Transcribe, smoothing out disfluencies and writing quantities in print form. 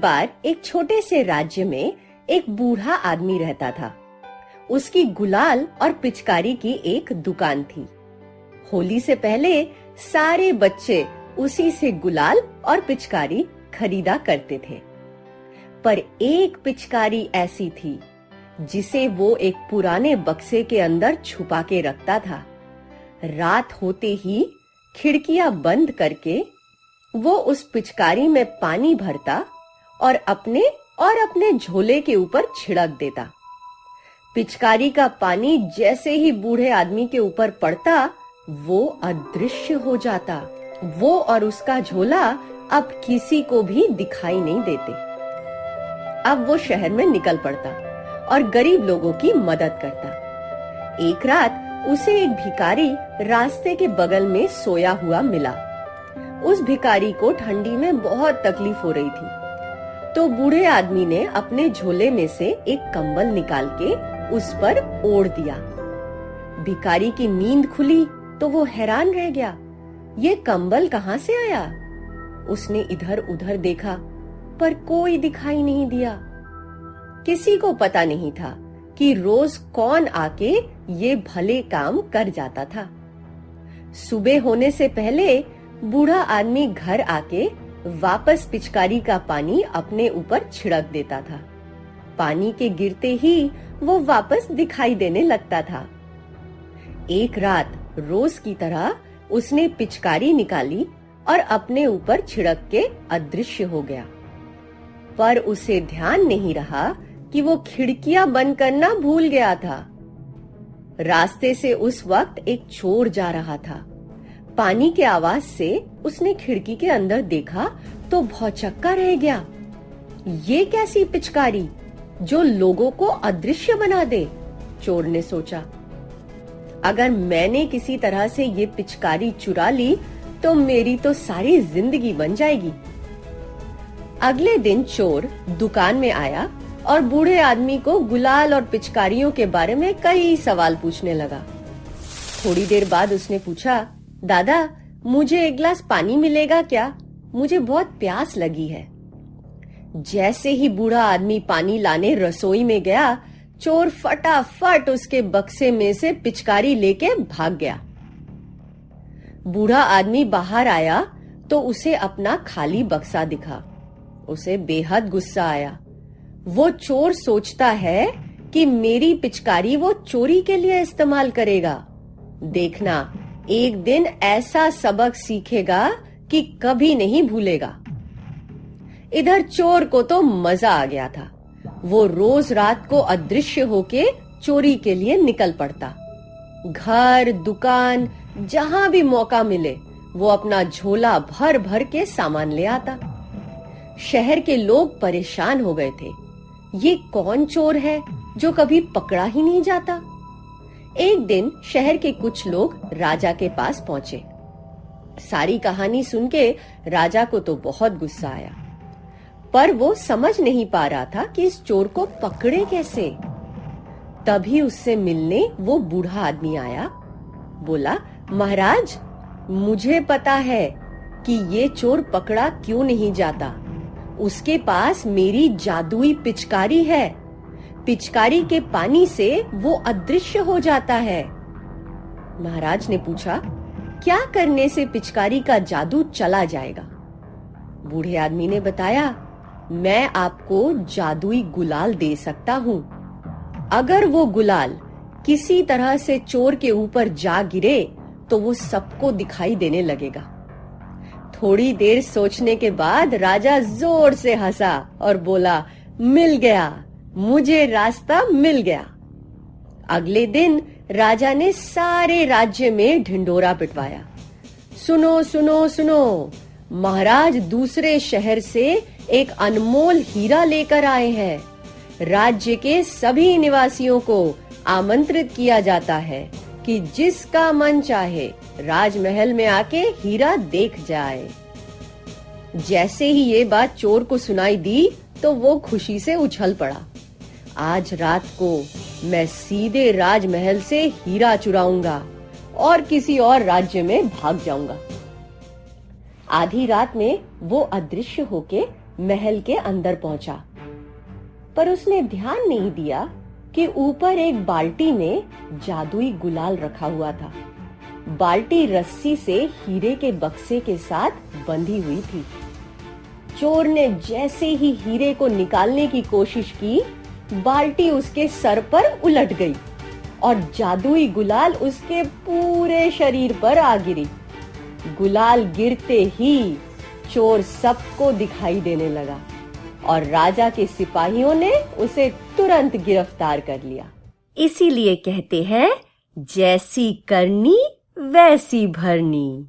बार एक छोटे से राज्य में एक बूढ़ा आदमी रहता था। उसकी गुलाल और पिचकारी की एक दुकान थी। होली से पहले सारे बच्चे उसी से गुलाल और पिचकारी खरीदा करते थे। पर एक पिचकारी ऐसी थी जिसे वो एक पुराने बक्से के अंदर छुपा के रखता था। रात होते ही खिड़कियां बंद करके वो उस पिचकारी में पानी भरता और अपने झोले के ऊपर छिड़क देता। पिचकारी का पानी जैसे ही बूढ़े आदमी के ऊपर पड़ता, वो अदृश्य हो जाता। वो और उसका झोला अब किसी को भी दिखाई नहीं देते। अब वो शहर में निकल पड़ता और गरीब लोगों की मदद करता। एक रात उसे एक भिखारी रास्ते के बगल में सोया हुआ मिला। उस भिखारी को ठंडी में बहुत तकलीफ हो रही थी, तो बूढ़े आदमी ने अपने झोले में से एक कंबल निकाल के उस पर ओढ़ दिया। भिखारी की नींद खुली तो वो हैरान रह गया, ये कंबल कहाँ से आया? उसने इधर उधर देखा पर कोई दिखाई नहीं दिया। किसी को पता नहीं था कि रोज कौन आके ये भले काम कर जाता था। सुबह होने से पहले बूढ़ा आदमी घर आके वापस पिचकारी का पानी अपने ऊपर छिड़क देता था। पानी के गिरते ही वो वापस दिखाई देने लगता था। एक रात रोज की तरह उसने पिचकारी निकाली और अपने ऊपर छिड़क के अदृश्य हो गया। पर उसे ध्यान नहीं रहा कि वो खिड़कियां बंद करना भूल गया था। रास्ते से उस वक्त एक चोर जा रहा था। पानी के आवाज से उसने खिड़की के अंदर देखा तो भौचक्का रह गया। ये कैसी पिचकारी जो लोगों को अदृश्य बना दे? चोर ने सोचा, अगर मैंने किसी तरह से ये पिचकारी चुरा ली तो मेरी तो सारी जिंदगी बन जाएगी। अगले दिन चोर दुकान में आया और बूढ़े आदमी को गुलाल और पिचकारियों के बारे में कई सवाल पूछने लगा। थोड़ी देर बाद उसने पूछा, दादा मुझे एक गिलास पानी मिलेगा क्या? मुझे बहुत प्यास लगी है। जैसे ही बूढ़ा आदमी पानी लाने रसोई में गया, चोर फटाफट उसके बक्से में से पिचकारी लेके भाग गया। बूढ़ा आदमी बाहर आया तो उसे अपना खाली बक्सा दिखा। उसे बेहद गुस्सा आया। वो चोर सोचता है कि मेरी पिचकारी वो चोरी के लिए इस्तेमाल करेगा। देखना, एक दिन ऐसा सबक सीखेगा कि कभी नहीं भूलेगा। इधर चोर को तो मजा आ गया था। वो रोज रात को अदृश्य होके चोरी के लिए निकल पड़ता। घर, दुकान, जहां भी मौका मिले वो अपना झोला भर भर के सामान ले आता। शहर के लोग परेशान हो गए थे। ये कौन चोर है जो कभी पकड़ा ही नहीं जाता? एक दिन शहर के कुछ लोग राजा के पास पहुंचे। सारी कहानी सुन के राजा को तो बहुत गुस्सा आया, पर वो समझ नहीं पा रहा था कि इस चोर को पकड़े कैसे। तभी उससे मिलने वो बूढ़ा आदमी आया। बोला, महाराज मुझे पता है कि ये चोर पकड़ा क्यों नहीं जाता। उसके पास मेरी जादुई पिचकारी है। पिचकारी के पानी से वो अदृश्य हो जाता है। महाराज ने पूछा, क्या करने से पिचकारी का जादू चला जाएगा? बूढ़े आदमी ने बताया, मैं आपको जादुई गुलाल दे सकता हूँ। अगर वो गुलाल किसी तरह से चोर के ऊपर जा गिरे तो वो सबको दिखाई देने लगेगा। थोड़ी देर सोचने के बाद राजा जोर से हंसा और बोला, मिल गया, मुझे रास्ता मिल गया। अगले दिन राजा ने सारे राज्य में ढिंढोरा पिटवाया। सुनो सुनो सुनो, महाराज दूसरे शहर से एक अनमोल हीरा लेकर आए हैं। राज्य के सभी निवासियों को आमंत्रित किया जाता है कि जिसका मन चाहे राजमहल में आके हीरा देख जाए। जैसे ही ये बात चोर को सुनाई दी तो वो खुशी से उछल पड़ा। आज रात को मैं सीधे राजमहल से हीरा चुराऊंगा और किसी और राज्य में भाग जाऊंगा। आधी रात में वो अदृश्य होके महल के अंदर पहुंचा, पर उसने ध्यान नहीं दिया कि ऊपर एक बाल्टी में जादुई गुलाल रखा हुआ था। बाल्टी रस्सी से हीरे के बक्से के साथ बंधी हुई थी। चोर ने जैसे ही हीरे को निकालने की कोशिश की, बाल्टी उसके सर पर उलट गई और जादुई गुलाल उसके पूरे शरीर पर आ गिरी। गुलाल गिरते ही चोर सबको दिखाई देने लगा और राजा के सिपाहियों ने उसे तुरंत गिरफ्तार कर लिया। इसीलिए कहते हैं, जैसी करनी वैसी भरनी।